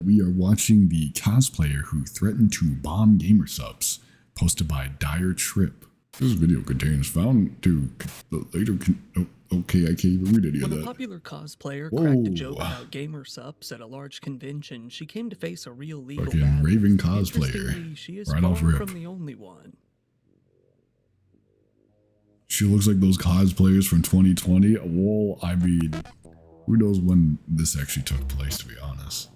We are watching the cosplayer who threatened to bomb gamer subs, posted by Dire Trip. This video contains found to later. Okay, I can't even read any of that. When a popular cosplayer cracked a joke about gamer subs at a large convention, she came to face a real legal Fucking battle. raving cosplayer. Interestingly, she is Right far off rip. from the only one. She looks like those cosplayers from 2020. Well, I mean, who knows when this actually took place, to be honest.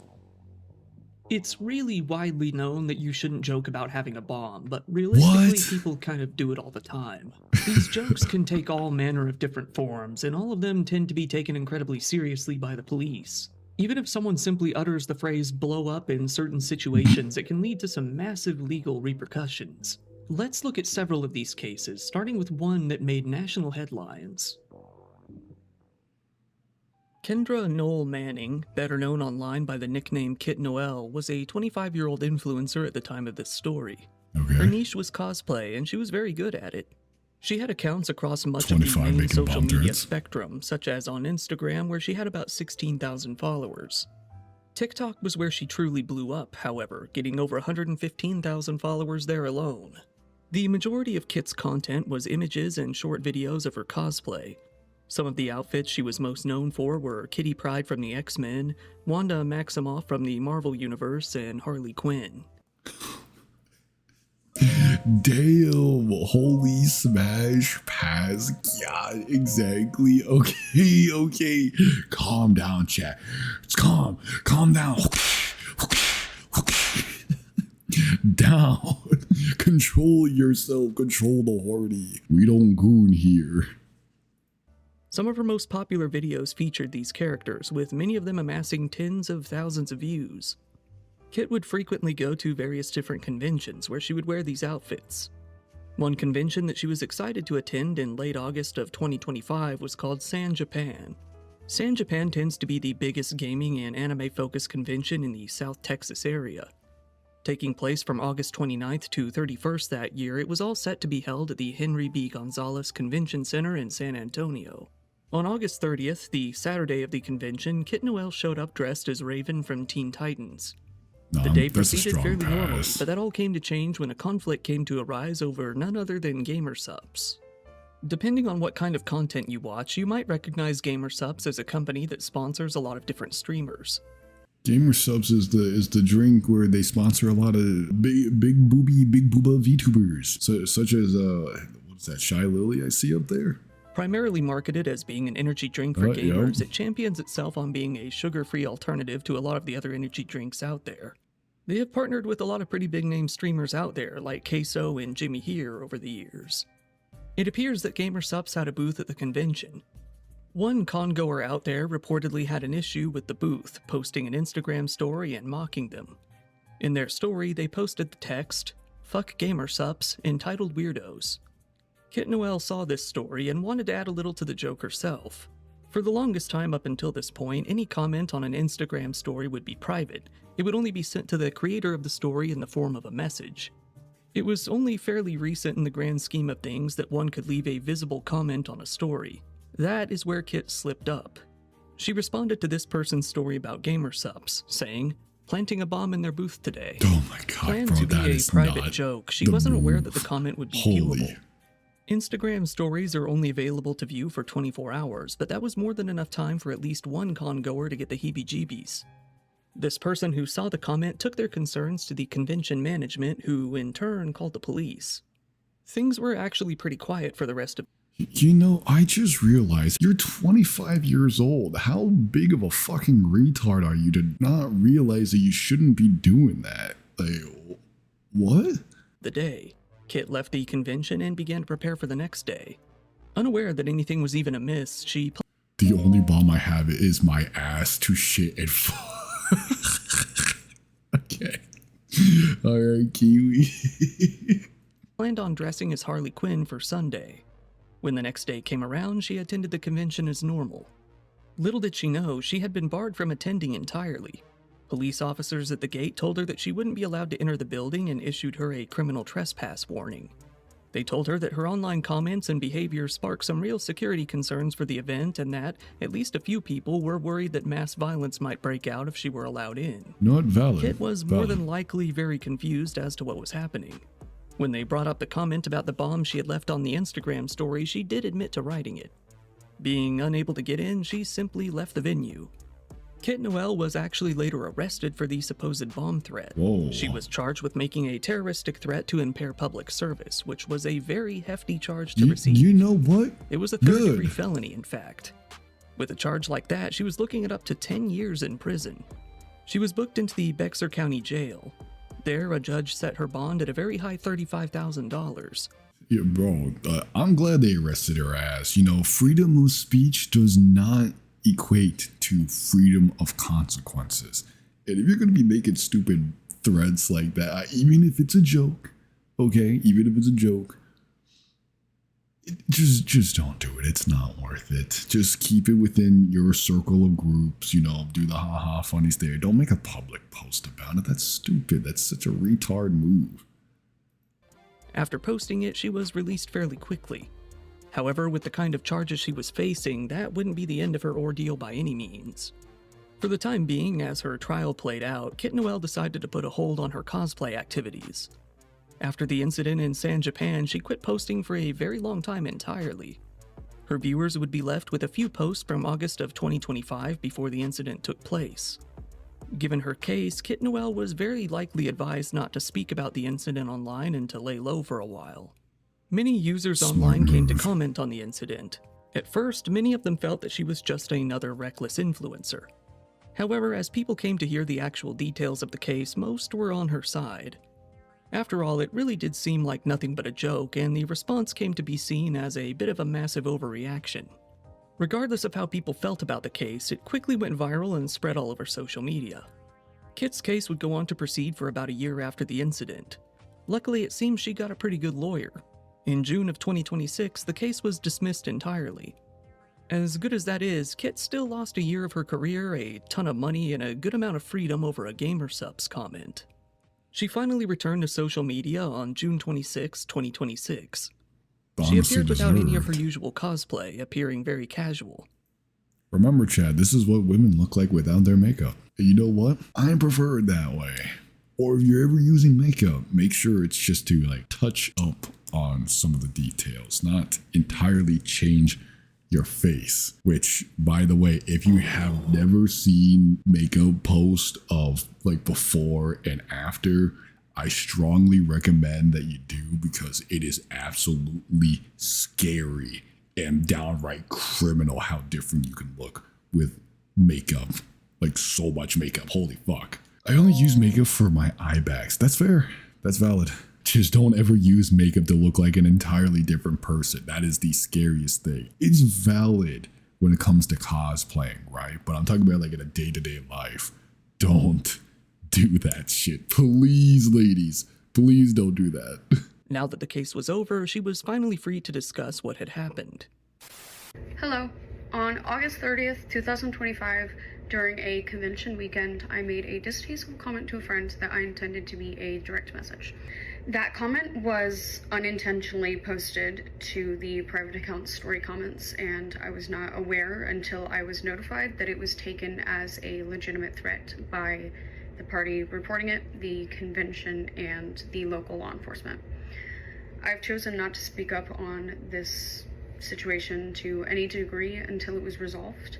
It's really widely known that you shouldn't joke about having a bomb, but realistically, people kind of do it all the time. These jokes can take all manner of different forms, and all of them tend to be taken incredibly seriously by the police. Even if someone simply utters the phrase blow up in certain situations, it can lead to some massive legal repercussions. Let's look at several of these cases, starting with one that made national headlines. Kendra Noel Manning, better known online by the nickname Kit Noel, was a 25-year-old influencer at the time of this story. Okay. Her niche was cosplay, and she was very good at it. She had accounts across much of the 25 main making social bomb media threats. spectrum, such as on Instagram, where she had about 16,000 followers. TikTok was where she truly blew up, however, getting over 115,000 followers there alone. The majority of Kit's content was images and short videos of her cosplay. Some of the outfits she was most known for were Kitty Pryde from the X-Men, Wanda Maximoff from the Marvel Universe, and Harley Quinn. Damn, holy smash pass. Yeah, exactly. Okay. Calm down, chat. It's calm down. Down. Control yourself. Control the horny. We don't goon here. Some of her most popular videos featured these characters, with many of them amassing tens of thousands of views. Kit would frequently go to various different conventions where she would wear these outfits. One convention that she was excited to attend in late August of 2025 was called San Japan. San Japan tends to be the biggest gaming and anime-focused convention in the South Texas area. Taking place from August 29th to 31st that year, it was all set to be held at the Henry B. Gonzalez Convention Center in San Antonio. On August 30th, the Saturday of the convention, Kit Noel showed up dressed as Raven from Teen Titans. The day proceeded fairly normally, but that all came to change when a conflict came to arise over none other than gamer subs. Depending on what kind of content you watch, you might recognize Gamer Subs as a company that sponsors a lot of different streamers. Gamer Subs is the drink where they sponsor a lot of big booba VTubers, such as what's that, Shy Lily I see up there. Primarily marketed as being an energy drink for gamers, it champions itself on being a sugar-free alternative to a lot of the other energy drinks out there. They have partnered with a lot of pretty big-name streamers out there, like Queso and Jimmy Here, over the years. It appears that Gamer Subs had a booth at the convention. One con-goer out there reportedly had an issue with the booth, posting an Instagram story and mocking them. In their story, they posted the text, "Fuck Gamer Subs," entitled Weirdos. Kit Noel saw this story and wanted to add a little to the joke herself. For the longest time up until this point, any comment on an Instagram story would be private. It would only be sent to the creator of the story in the form of a message. It was only fairly recent in the grand scheme of things that one could leave a visible comment on a story. That is where Kit slipped up. She responded to this person's story about Gamer Subs, saying, "Planting a bomb in their booth today." Oh my god, Planned bro, to be that a is private not joke, she wasn't aware that the comment would be viewable. Holy. Instagram stories are only available to view for 24 hours, but that was more than enough time for at least one con-goer to get the heebie-jeebies. This person who saw the comment took their concerns to the convention management, who in turn called the police. Things were actually pretty quiet for the rest of. You know, I just realized you're 25 years old. How big of a fucking retard are you to not realize that you shouldn't be doing that? Like, what? The day. Kit left the convention and began to prepare for the next day. Unaware that anything was even amiss, she... The only bomb I have is my ass to shit and fuck. Okay. Alright, Kiwi. planned on dressing as Harley Quinn for Sunday. When the next day came around, she attended the convention as normal. Little did she know, she had been barred from attending entirely. Police officers at the gate told her that she wouldn't be allowed to enter the building and issued her a criminal trespass warning. They told her that her online comments and behavior sparked some real security concerns for the event and that at least a few people were worried that mass violence might break out if she were allowed in. Not valid. Kit was more than likely very confused as to what was happening. When they brought up the comment about the bomb she had left on the Instagram story, she did admit to writing it. Being unable to get in, she simply left the venue. Kit Noel was actually later arrested for the supposed bomb threat. Whoa. She was charged with making a terroristic threat to impair public service, which was a very hefty charge to receive. You know what? It was a third-degree felony, in fact. With a charge like that, she was looking at up to 10 years in prison. She was booked into the Bexar County Jail. There, a judge set her bond at a very high $35,000. Yeah, bro, I'm glad they arrested her ass. You know, freedom of speech does not equate to freedom of consequences. And if you're going to be making stupid threats like that, even if it's a joke, okay, even if it's a joke, just don't do it. It's not worth it. Just keep it within your circle of groups, you know, do the haha funnies there. Don't make a public post about it. That's stupid. That's such a retard move. After posting it, she was released fairly quickly. However, with the kind of charges she was facing, that wouldn't be the end of her ordeal by any means. For the time being, as her trial played out, Kit Noel decided to put a hold on her cosplay activities. After the incident in San Japan, she quit posting for a very long time entirely. Her viewers would be left with a few posts from August of 2025 before the incident took place. Given her case, Kit Noel was very likely advised not to speak about the incident online and to lay low for a while. Many users online came to comment on the incident. At first, many of them felt that she was just another reckless influencer. However, as people came to hear the actual details of the case, most were on her side. After all, it really did seem like nothing but a joke, and the response came to be seen as a bit of a massive overreaction. Regardless of how people felt about the case, it quickly went viral and spread all over social media. Kit's case would go on to proceed for about a year after the incident. Luckily, it seems she got a pretty good lawyer. In June of 2026, the case was dismissed entirely. As good as that is, Kit still lost a year of her career, a ton of money, and a good amount of freedom over a GamerSupps comment. She finally returned to social media on June 26, 2026. She appeared without any of her usual cosplay, appearing very casual. Remember, Chad, this is what women look like without their makeup. And you know what? I prefer it that way. Or if you're ever using makeup, make sure it's just to like touch up on some of the details, not entirely change your face. Which, by the way, if you have never seen makeup post of like before and after, I strongly recommend that you do, because it is absolutely scary and downright criminal how different you can look with makeup. Like so much makeup, holy fuck. I only use makeup for my eye bags. That's fair. That's valid. Just don't ever use makeup to look like an entirely different person. That is the scariest thing. It's valid when it comes to cosplaying, right? But I'm talking about like in a day-to-day life. Don't do that shit. Please, ladies. Please don't do that. Now that the case was over, she was finally free to discuss what had happened. Hello. On August 30th, 2025, during a convention weekend, I made a distasteful comment to a friend that I intended to be a direct message. That comment was unintentionally posted to the private account story comments, and I was not aware until I was notified that it was taken as a legitimate threat by the party reporting it, the convention, and the local law enforcement. I've chosen not to speak up on this situation to any degree until it was resolved.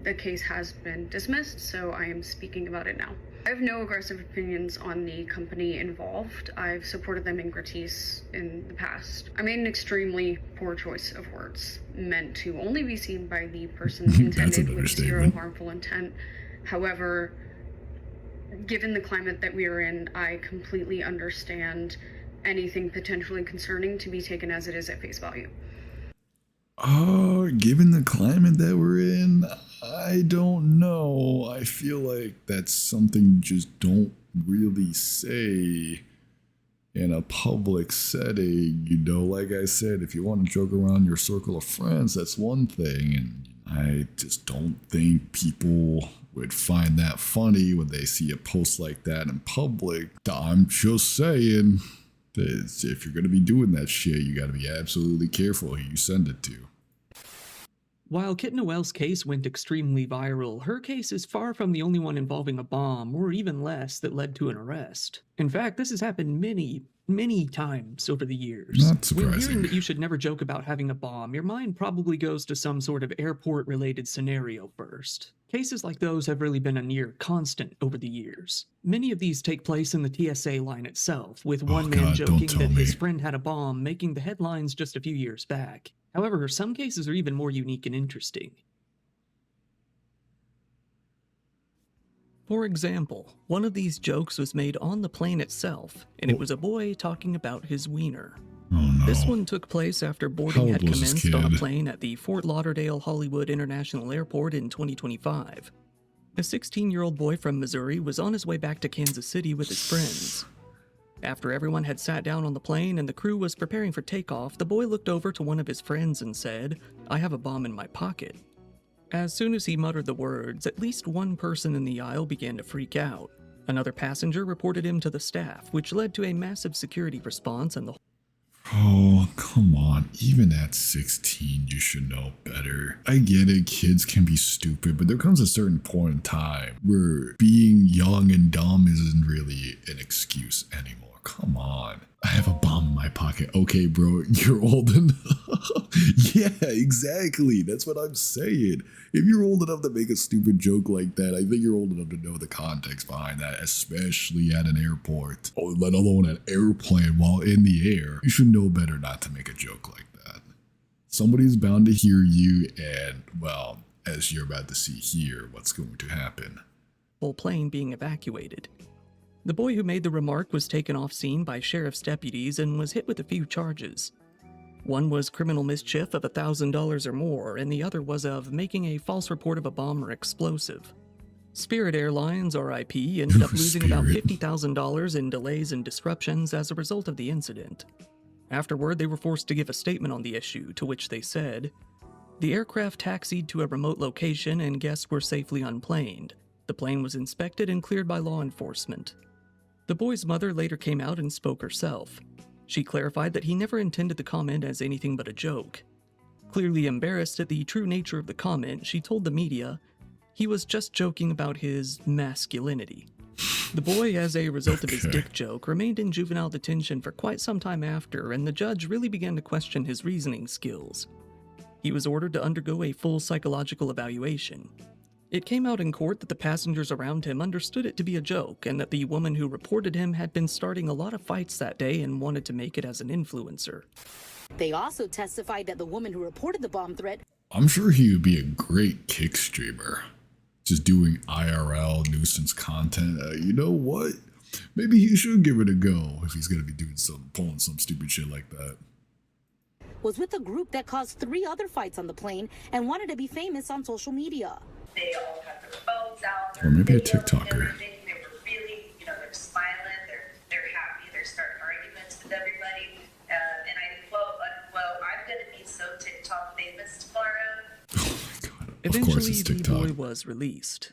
The case has been dismissed, so I am speaking about it now. I have no aggressive opinions on the company involved. I've supported them in gratis in the past. I made an extremely poor choice of words, meant to only be seen by the person intended with zero harmful intent. However, given the climate that we are in, I completely understand anything potentially concerning to be taken as it is at face value. Given the climate that we're in, I don't know. I feel like that's something you just don't really say in a public setting. You know, like I said, if you want to joke around your circle of friends, that's one thing. And I just don't think people would find that funny when they see a post like that in public. I'm just saying. If you're going to be doing that shit, you got to be absolutely careful who you send it to. While Kit Noel's case went extremely viral, her case is far from the only one involving a bomb, or even less, that led to an arrest. In fact, this has happened many times over the years. Not surprising. When hearing that you should never joke about having a bomb, your mind probably goes to some sort of airport-related scenario first. Cases like those have really been a near constant over the years. Many of these take place in the TSA line itself, with one man joking that his friend had a bomb, making the headlines just a few years back. However, some cases are even more unique and interesting. For example, one of these jokes was made on the plane itself, and it was a boy talking about his wiener. Oh no. This one took place after boarding had commenced on a plane at the Fort Lauderdale Hollywood International Airport in 2025. A 16-year-old boy from Missouri was on his way back to Kansas City with his friends. After everyone had sat down on the plane and the crew was preparing for takeoff, the boy looked over to one of his friends and said, "I have a bomb in my pocket." As soon as he muttered the words, at least one person in the aisle began to freak out. Another passenger reported him to the staff, which led to a massive security response and the Oh, come on. Even at 16, you should know better. I get it, kids can be stupid, but there comes a certain point in time where being young and dumb isn't really an excuse anymore. Come on. I have a bomb in my pocket. Okay, bro, you're old enough. Yeah, exactly. That's what I'm saying. If you're old enough to make a stupid joke like that, I think you're old enough to know the context behind that, especially at an airport, or let alone an airplane while in the air. You should know better not to make a joke like that. Somebody's bound to hear you, and, well, as you're about to see here, what's going to happen. whole plane being evacuated. The boy who made the remark was taken off scene by sheriff's deputies and was hit with a few charges. One was criminal mischief of $1,000 or more, and the other was of making a false report of a bomb or explosive. Spirit Airlines, RIP, ended up losing about $50,000 in delays and disruptions as a result of the incident. Afterward, they were forced to give a statement on the issue, to which they said, "The aircraft taxied to a remote location and guests were safely unplaned. The plane was inspected and cleared by law enforcement." The boy's mother later came out and spoke herself. She clarified that he never intended the comment as anything but a joke. Clearly embarrassed at the true nature of the comment, she told the media he was just joking about his masculinity. The boy, as a result of his dick joke, remained in juvenile detention for quite some time after, and the judge really began to question his reasoning skills. He was ordered to undergo a full psychological evaluation. It came out in court that the passengers around him understood it to be a joke, and that the woman who reported him had been starting a lot of fights that day and wanted to make it as an influencer. They also testified that the woman who reported the bomb threat... I'm sure he would be a great kick streamer. Just doing IRL nuisance content. You know what? Maybe he should give it a go if he's going to be pulling some stupid shit like that. ...was with a group that caused 3 other fights on the plane and wanted to be famous on social media. They all had their phones out. Or maybe a TikToker. They were really, they're smiling, they're happy, they're starting arguments with everybody. And I quote, "Well, I'm going to be so TikTok famous tomorrow." Oh my god. Eventually, it's the TikTok. boy was released.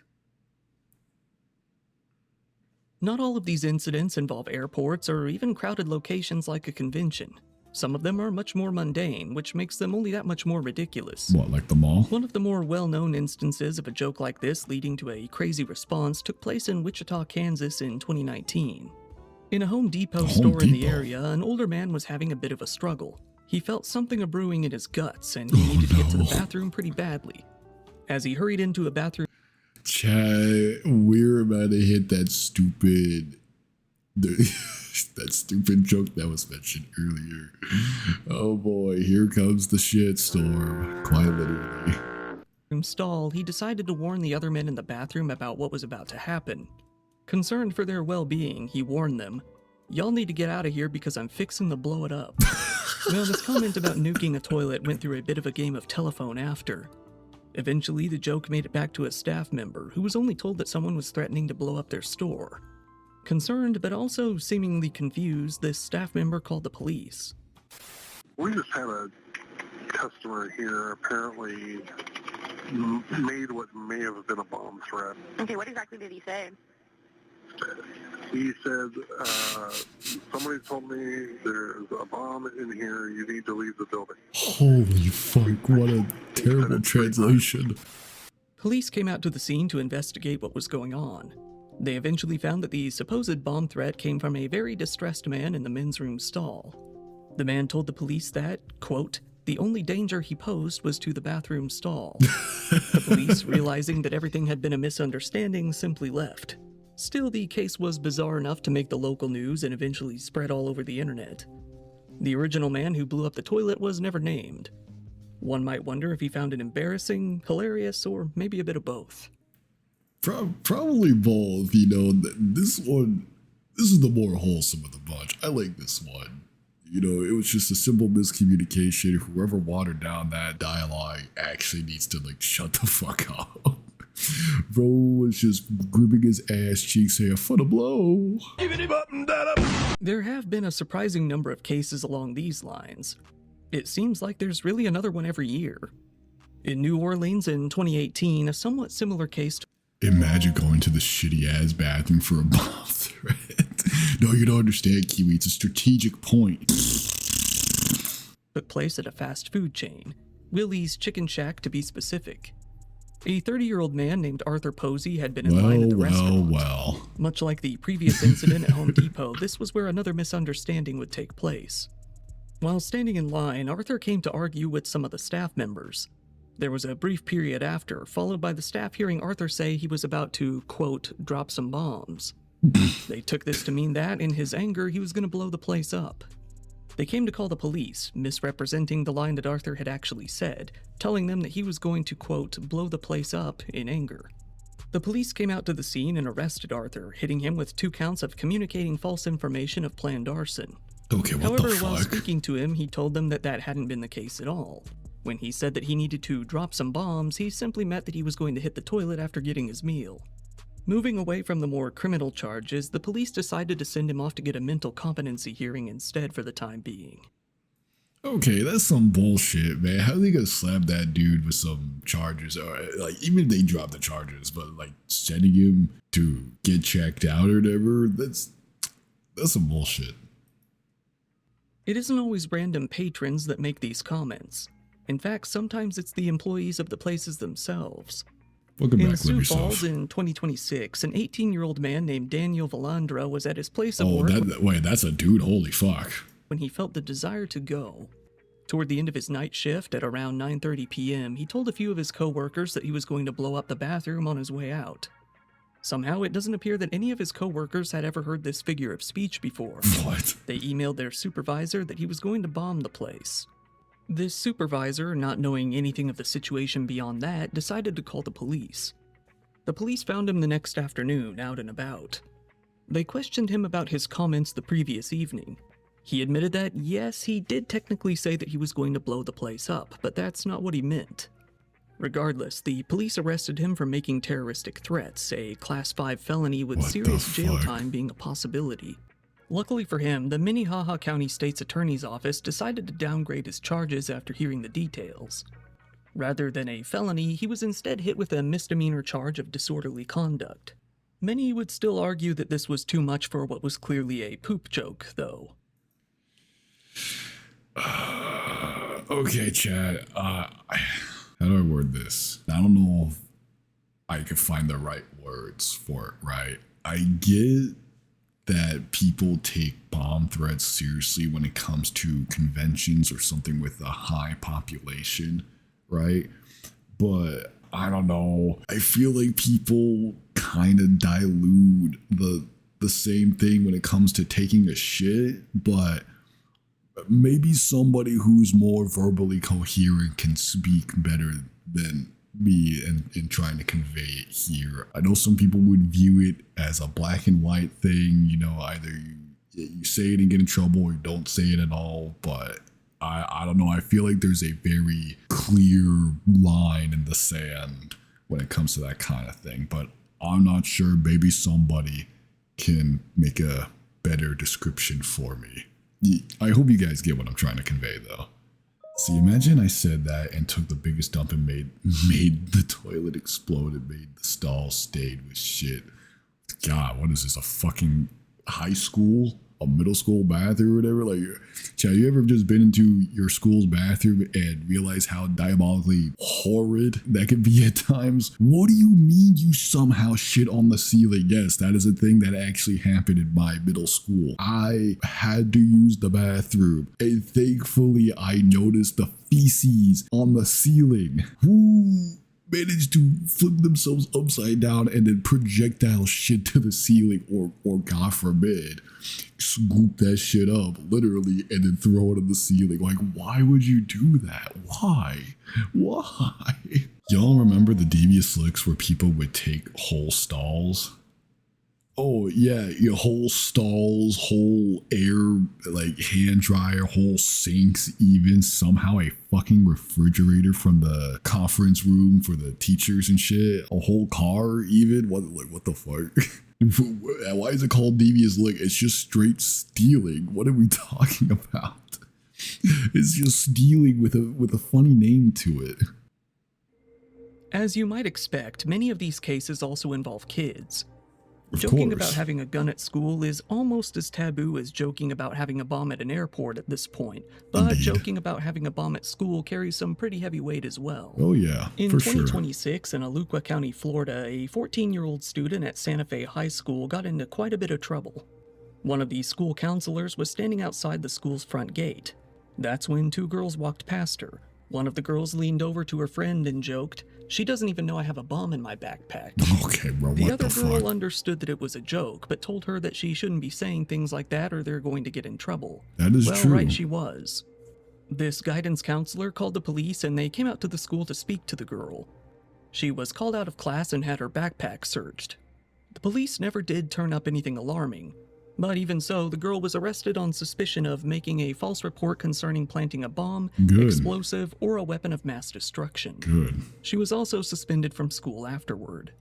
Not all of these incidents involve airports or even crowded locations like a convention. Some of them are much more mundane, which makes them only that much more ridiculous. What, like the mall? One of the more well-known instances of a joke like this leading to a crazy response took place in Wichita, Kansas in 2019. In a Home Depot store in the area, an older man was having a bit of a struggle. He felt something brewing in his guts, and he needed to get to the bathroom pretty badly. As he hurried into a bathroom... Chad, we're about to hit that stupid joke that was mentioned earlier. Oh boy, here comes the shitstorm. Quite literally. Stall, he decided to warn the other men in the bathroom about what was about to happen. Concerned for their well-being, he warned them, "Y'all need to get out of here because I'm fixing to blow it up." Well, this comment about nuking a toilet went through a bit of a game of telephone after. Eventually, the joke made it back to a staff member who was only told that someone was threatening to blow up their store. Concerned, but also seemingly confused, this staff member called the police. We just had a customer here apparently made what may have been a bomb threat. Okay, what exactly did he say? He said, somebody told me there's a bomb in here. You need to leave the building. Holy fuck, what a terrible translation. Police came out to the scene to investigate what was going on. They eventually found that the supposed bomb threat came from a very distressed man in the men's room stall. The man told the police that, quote, the only danger he posed was to the bathroom stall. The police, realizing that everything had been a misunderstanding, simply left. Still, the case was bizarre enough to make the local news and eventually spread all over the internet. The original man who blew up the toilet was never named. One might wonder if he found it embarrassing, hilarious, or maybe a bit of both. Probably both, you know. This is the more wholesome of the bunch. I like this one. You know, it was just a simple miscommunication. Whoever watered down that dialogue actually needs to, like, shut the fuck up. Bro was just gripping his ass cheeks saying, for the blow. There have been a surprising number of cases along these lines. It seems like there's really another one every year. In New Orleans in 2018, a somewhat similar case Imagine going to the shitty-ass bathroom for a bomb threat. No, you don't understand, Kiwi. It's a strategic point. took place at a fast food chain, Willie's Chicken Shack to be specific. A 30-year-old man named Arthur Posey had been in line at the restaurant. Much like the previous incident at Home Depot, this was where another misunderstanding would take place. While standing in line, Arthur came to argue with some of the staff members. There was a brief period after, followed by the staff hearing Arthur say he was about to, quote, drop some bombs. They took this to mean that, in his anger, he was going to blow the place up. They came to call the police, misrepresenting the line that Arthur had actually said, telling them that he was going to, quote, blow the place up in anger. The police came out to the scene and arrested Arthur, hitting him with 2 counts of communicating false information of planned arson. Okay, what However, the fuck? while speaking to him, he told them that that hadn't been the case at all. When he said that he needed to drop some bombs, he simply meant that he was going to hit the toilet after getting his meal. Moving away from the more criminal charges, the police decided to send him off to get a mental competency hearing instead for the time being. Okay, that's some bullshit, man. How are they gonna slap that dude with some charges? Or, like, even if they drop the charges, but, like, sending him to get checked out or whatever, that's some bullshit. It isn't always random patrons that make these comments. In fact, sometimes it's the employees of the places themselves. Welcome In back, Sioux live Falls yourself. in 2026, an 18-year-old man named Daniel Valandra was at his place of work Wait, that's a dude? Holy fuck. when he felt the desire to go. Toward the end of his night shift at around 9:30 p.m., he told a few of his co-workers that he was going to blow up the bathroom on his way out. Somehow, it doesn't appear that any of his co-workers had ever heard this figure of speech before. What? They emailed their supervisor that he was going to bomb the place. This supervisor, not knowing anything of the situation beyond that, decided to call the police. The police found him the next afternoon, out and about. They questioned him about his comments the previous evening. He admitted that, yes, he did technically say that he was going to blow the place up, but that's not what he meant. Regardless, the police arrested him for making terroristic threats, a Class 5 felony with What the serious jail fuck? time being a possibility. Luckily for him, the Minnehaha County State's Attorney's Office decided to downgrade his charges after hearing the details. Rather than a felony, he was instead hit with a misdemeanor charge of disorderly conduct. Many would still argue that this was too much for what was clearly a poop joke, though. Okay, Chad. How do I word this? I don't know if I could find the right words for it, right? I get that people take bomb threats seriously when it comes to conventions or something with a high population, right? But I don't know. I feel like people kind of dilute the same thing when it comes to taking a shit, but maybe somebody who's more verbally coherent can speak better than me in trying to convey it here. I know some people would view it as a black and white thing, you know, either you say it and get in trouble or you don't say it at all, but I don't know. I feel like there's a very clear line in the sand when it comes to that kind of thing, but I'm not sure. Maybe somebody can make a better description for me. I hope you guys get what I'm trying to convey, though. See, imagine I said that and took the biggest dump and made the toilet explode and made the stall stayed with shit. God, what is this, a fucking high school, a middle school bathroom or whatever. Like, Chad, you ever just been into your school's bathroom and realize how diabolically horrid that could be at times? What do you mean you somehow shit on the ceiling? Yes, that is a thing that actually happened in my middle school. I had to use the bathroom, and thankfully I noticed the feces on the ceiling. Who managed to flip themselves upside down and then projectile shit to the ceiling, or God forbid, scoop that shit up literally and then throw it on the ceiling? Like, why would you do that? Why? Y'all remember the devious looks where people would take whole stalls? Oh yeah, your whole stalls, whole air, like hand dryer, whole sinks, even somehow a fucking refrigerator from the conference room for the teachers and shit, a whole car even. What the fuck? Why is it called devious look? It's just straight stealing. What are we talking about? It's just stealing with a funny name to it. As you might expect, many of these cases also involve kids. Of Joking course. about having a gun at school is almost as taboo as joking about having a bomb at an airport at this point, but Indeed. joking about having a bomb at school carries some pretty heavy weight as well. Oh yeah, In for sure. 2026, in Aluqua County, Florida, a 14-year-old student at Santa Fe High School got into quite a bit of trouble. One of the school counselors was standing outside the school's front gate. That's when two girls walked past her. One of the girls leaned over to her friend and joked, "She doesn't even know I have a bomb in my backpack." Okay, bro, The what other the girl fuck? understood that it was a joke, but told her that she shouldn't be saying things like that or they're going to get in trouble. That is well, true. right she was. This guidance counselor called the police and they came out to the school to speak to the girl. She was called out of class and had her backpack searched. The police never did turn up anything alarming, but even so, the girl was arrested on suspicion of making a false report concerning planting a bomb, Good. explosive, or a weapon of mass destruction. Good. She was also suspended from school afterward.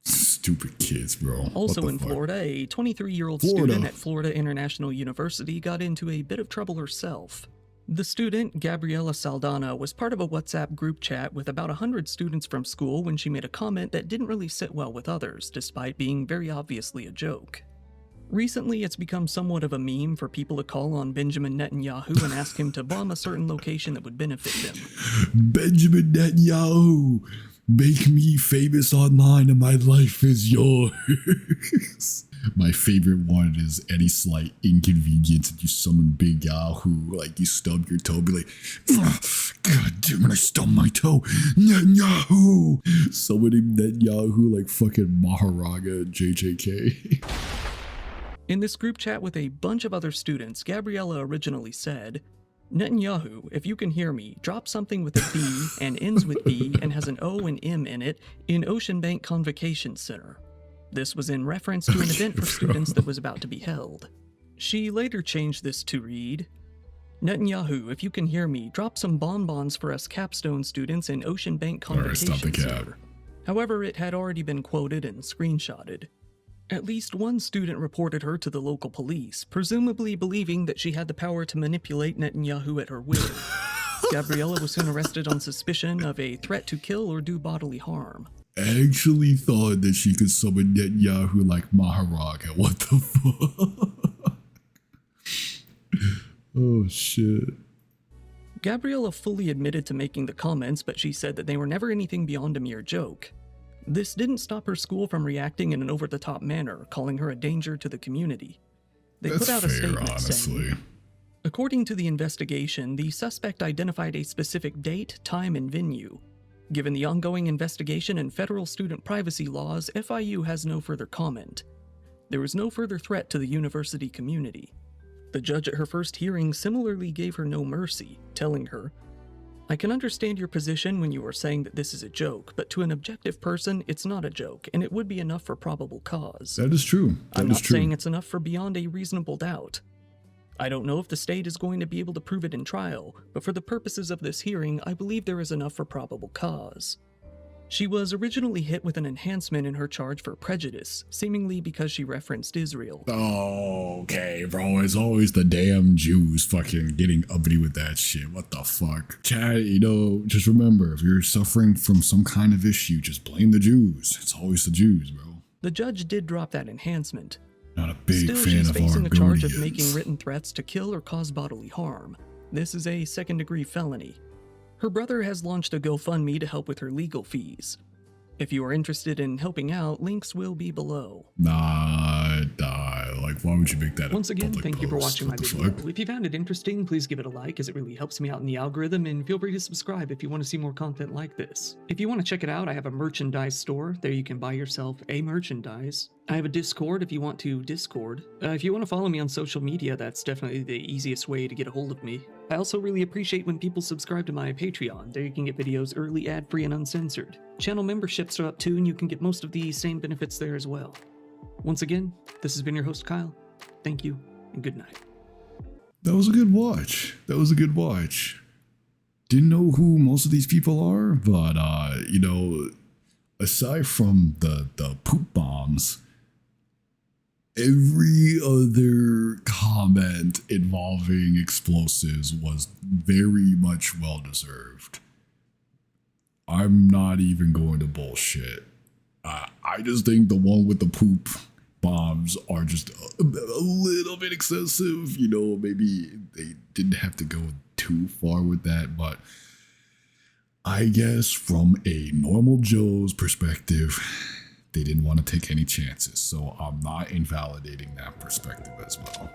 Stupid kids, bro. Also What the in fuck? Florida, a 23-year-old Florida. student at Florida International University got into a bit of trouble herself. The student, Gabriela Saldana, was part of a WhatsApp group chat with about 100 students from school when she made a comment that didn't really sit well with others, despite being very obviously a joke. Recently, it's become somewhat of a meme for people to call on Benjamin Netanyahu and ask him to bomb a certain location that would benefit them. Benjamin Netanyahu, make me famous online and my life is yours. My favorite one is any slight inconvenience and you summon Big Yahoo, like you stub your toe, be like, God damn it, I stubbed my toe. Netanyahu! Summoning Netanyahu like fucking Maharaga JJK. In this group chat with a bunch of other students, Gabriella originally said, "Netanyahu, if you can hear me, drop something with a B and ends with B and has an O and M in it in Ocean Bank Convocation Center." This was in reference to an event for students that was about to be held. She later changed this to read, "Netanyahu, if you can hear me, drop some bonbons for us capstone students in Ocean Bank Alright, stop the Convocation cap. Center." However, it had already been quoted and screenshotted. At least one student reported her to the local police, presumably believing that she had the power to manipulate Netanyahu at her will. Gabriella was soon arrested on suspicion of a threat to kill or do bodily harm. Actually thought that she could summon Netanyahu like Maharaga. What the fuck? Oh shit. Gabriella fully admitted to making the comments, but she said that they were never anything beyond a mere joke. This didn't stop her school from reacting in an over-the-top manner, calling her a danger to the community. They That's put out a fair, statement honestly. saying, "According to the investigation, the suspect identified a specific date, time, and venue. Given the ongoing investigation and federal student privacy laws, FIU has no further comment. There was no further threat to the university community." The judge at her first hearing similarly gave her no mercy, telling her, "I can understand your position when you are saying that this is a joke, but to an objective person, it's not a joke, and it would be enough for probable cause. That is true. That I'm is not true. saying it's enough for beyond a reasonable doubt. I don't know if the state is going to be able to prove it in trial, but for the purposes of this hearing, I believe there is enough for probable cause." She was originally hit with an enhancement in her charge for prejudice, seemingly because she referenced Israel. Oh, okay, bro. It's always the damn Jews fucking getting uppity with that shit. What the fuck? Chad, just remember, if you're suffering from some kind of issue, just blame the Jews. It's always the Jews, bro. The judge did drop that enhancement. Not a big Still, fan she's of facing a charge of Argonians. making written threats to kill or cause bodily harm. This is a second-degree felony. Her brother has launched a GoFundMe to help with her legal fees. If you are interested in helping out, links will be below. Nah, like why would you make that Once a again, public thank you for post? watching my What the video. fuck? If you found it interesting, please give it a like as it really helps me out in the algorithm, and feel free to subscribe if you want to see more content like this. If you want to check it out, I have a merchandise store. There you can buy yourself a merchandise. I have a Discord if you want to Discord. If you want to follow me on social media, that's definitely the easiest way to get a hold of me. I also really appreciate when people subscribe to my Patreon. There you can get videos early, ad-free, and uncensored. Channel memberships are up too, and you can get most of the same benefits there as well. Once again, this has been your host, Kyle. Thank you, and good night. That was a good watch. That was a good watch. Didn't know who most of these people are, but you know, aside from the poop bombs, every other comment involving explosives was very much well deserved. I'm not even going to bullshit. I just think the one with the poop bombs are just a little bit excessive. You know, maybe they didn't have to go too far with that, but I guess from a normal Joe's perspective, they didn't want to take any chances. So I'm not invalidating that perspective as well.